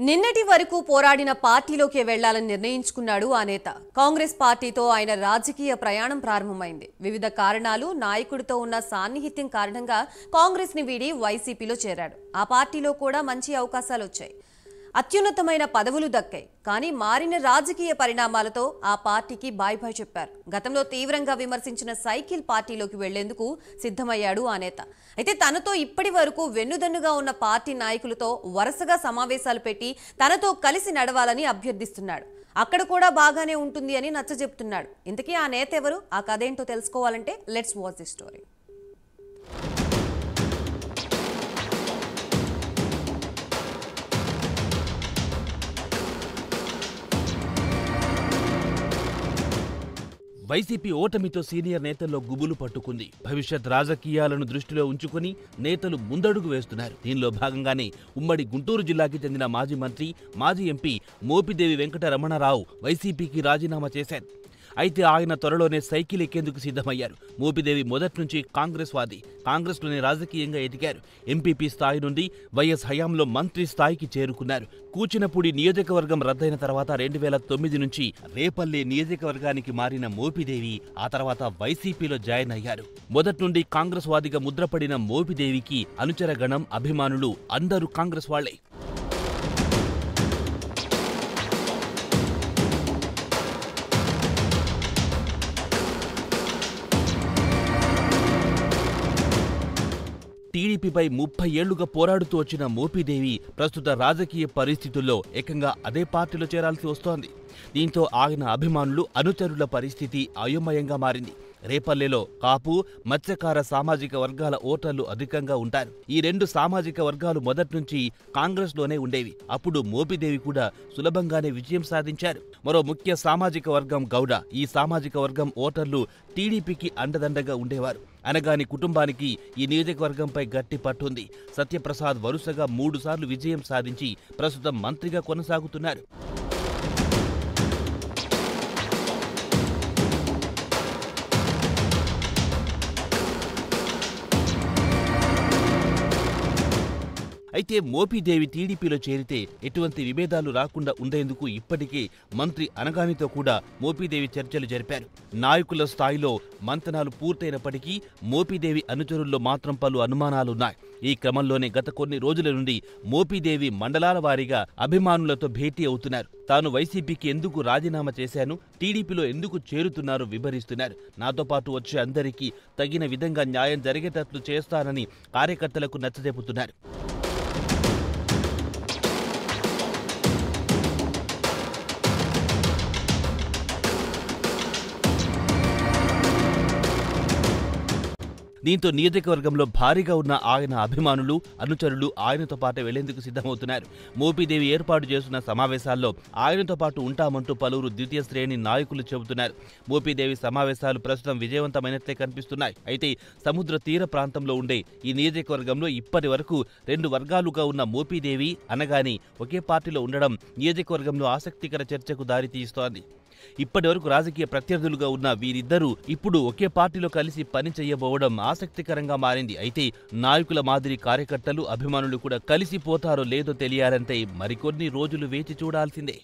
నిన్నటి వరకు పోరాడిన పార్టీలోకి వెళ్లాలని నిర్ణయించుకున్నాడు ఆ నేత. కాంగ్రెస్ పార్టీతో ఆయన రాజకీయ ప్రయాణం ప్రారంభమైంది. వివిధ కారణాలు, నాయకుడితో ఉన్న సాన్నిహిత్యం కారణంగా కాంగ్రెస్ ని వీడి వైసీపీలో చేరాడు. ఆ పార్టీలో కూడా మంచి అవకాశాలు వచ్చాయి, అత్యున్నతమైన పదవులు దక్కాయి. కానీ మారిన రాజకీయ పరిణామాలతో ఆ పార్టీకి బాయ్ బాయ్ చెప్పారు. గతంలో తీవ్రంగా విమర్శించిన సైకిల్ పార్టీలోకి వెళ్లేందుకు సిద్ధమయ్యాడు ఆ నేత. అయితే తనతో ఇప్పటి వరకు వెన్నుదన్నుగా ఉన్న పార్టీ నాయకులతో వరుసగా సమావేశాలు పెట్టి తనతో కలిసి నడవాలని అభ్యర్థిస్తున్నాడు. అక్కడ కూడా బాగానే ఉంటుంది అని నచ్చజెప్తున్నాడు. ఇంతకీ ఆ నేత ఎవరు, ఆ కథ ఏంటో తెలుసుకోవాలంటే let's watch the story. YCP ఓటమితో సీనియర్ నేతల్లో గుబులు పట్టుకుంది. భవిష్యత్ రాజకీయాలను దృష్టిలో ఉంచుకుని నేతలు ముందడుగు వేస్తున్నారు. దీనిలో భాగంగానే ఉమ్మడి గుంటూరు జిల్లాకి చెందిన మాజీ మంత్రి, మాజీ ఎంపీ మోపిదేవి వెంకటరమణారావు వైసీపీకి రాజీనామా చేశారు. అయితే ఆయన త్వరలోనే సైకిల్ ఎక్కేందుకు సిద్ధమయ్యారు. మోపిదేవి మొదటి నుంచి కాంగ్రెస్లోనే రాజకీయంగా ఎదిగారు. ఎంపీపీ స్థాయి నుండి వైఎస్ హయాంలో మంత్రి స్థాయికి చేరుకున్నారు. కూచినపూడి నియోజకవర్గం రద్దయిన తర్వాత 2009 నుంచి రేపల్లె నియోజకవర్గానికి మారిన మోపిదేవి ఆ తర్వాత వైసీపీలో జాయిన్ అయ్యారు. మొదటి నుండి కాంగ్రెస్ వాదిగా ముద్రపడిన మోపిదేవికి అనుచర గణం, అభిమానులు అందరూ కాంగ్రెస్ వాళ్లే. టీడీపీపై 30 ఏళ్లుగా పోరాడుతూ వచ్చిన మోపిదేవి ప్రస్తుత రాజకీయ పరిస్థితుల్లో ఏకంగా అదే పార్టీలో చేరాల్సి వస్తోంది. దీంతో ఆయన అభిమానులు, అనుచరుల పరిస్థితి అయోమయంగా మారింది. రేపల్లెలో కాపు, మత్స్యకార సామాజిక వర్గాల ఓటర్లు అధికంగా ఉంటారు. ఈ రెండు సామాజిక వర్గాలు మొదటి నుంచి కాంగ్రెస్లోనే ఉండేవి. అప్పుడు మోపిదేవి కూడా సులభంగానే విజయం సాధించారు. మరో ముఖ్య సామాజిక వర్గం గౌడ. ఈ సామాజిక వర్గం ఓటర్లు టీడీపీకి అండదండగా ఉండేవారు. అనగాని కుటుంబానికి ఈ నియోజకవర్గంపై గట్టి పట్టుంది. సత్యప్రసాద్ వరుసగా 3 సార్లు విజయం సాధించి ప్రస్తుతం మంత్రిగా కొనసాగుతున్నారు. అయితే మోపిదేవి టీడీపీలో చేరితే ఎటువంటి విభేదాలు రాకుండా ఉండేందుకు ఇప్పటికే మంత్రి అనగానితో కూడా మోపిదేవి చర్చలు జరిపారు. నాయకుల స్థాయిలో మంతనాలు పూర్తయినప్పటికీ మోపిదేవి అనుచరుల్లో మాత్రం పలు అనుమానాలున్నాయి. ఈ క్రమంలోనే గత కొన్ని రోజుల నుండి మోపిదేవి మండలాల వారీగా అభిమానులతో భేటీ అవుతున్నారు. తాను వైసీపీకి ఎందుకు రాజీనామా చేశాను, టీడీపీలో ఎందుకు చేరుతున్నారో వివరిస్తున్నారు. నాతో పాటు వచ్చే అందరికీ తగిన విధంగా న్యాయం జరిగేటట్లు చేస్తానని కార్యకర్తలకు నచ్చజెపుతున్నారు. దీంతో నియోజకవర్గంలో భారీగా ఉన్న ఆయన అభిమానులు, అనుచరులు ఆయనతో పాటు వెళ్లేందుకు సిద్ధమవుతున్నారు. మోపిదేవి ఏర్పాటు చేస్తున్న సమావేశాల్లో ఆయనతో పాటు ఉంటామంటూ పలువురు ద్వితీయ శ్రేణి నాయకులు చెబుతున్నారు. మోపిదేవి సమావేశాలు ప్రస్తుతం విజయవంతమైనట్లే కనిపిస్తున్నాయి. అయితే సముద్ర తీర ప్రాంతంలో ఉండే ఈ నియోజకవర్గంలో ఇప్పటి వరకు 2 వర్గాలుగా ఉన్న మోపిదేవి, అనగాని ఒకే పార్టీలో ఉండడం నియోజకవర్గంలో ఆసక్తికర చర్చకు దారితీస్తోంది. ఇప్పటి వరకు రాజకీయ ప్రత్యర్థులుగా ఉన్న వీరిద్దరూ ఇప్పుడు ఒకే పార్టీలో కలిసి పని చేయబోవడం ఆసక్తికరంగా మారింది. అయితే నాయకుల మాదిరి కార్యకర్తలు, అభిమానులు కూడా కలిసిపోతారో లేదో తెలియాలంటే మరికొన్ని రోజులు వేచి చూడాల్సిందే.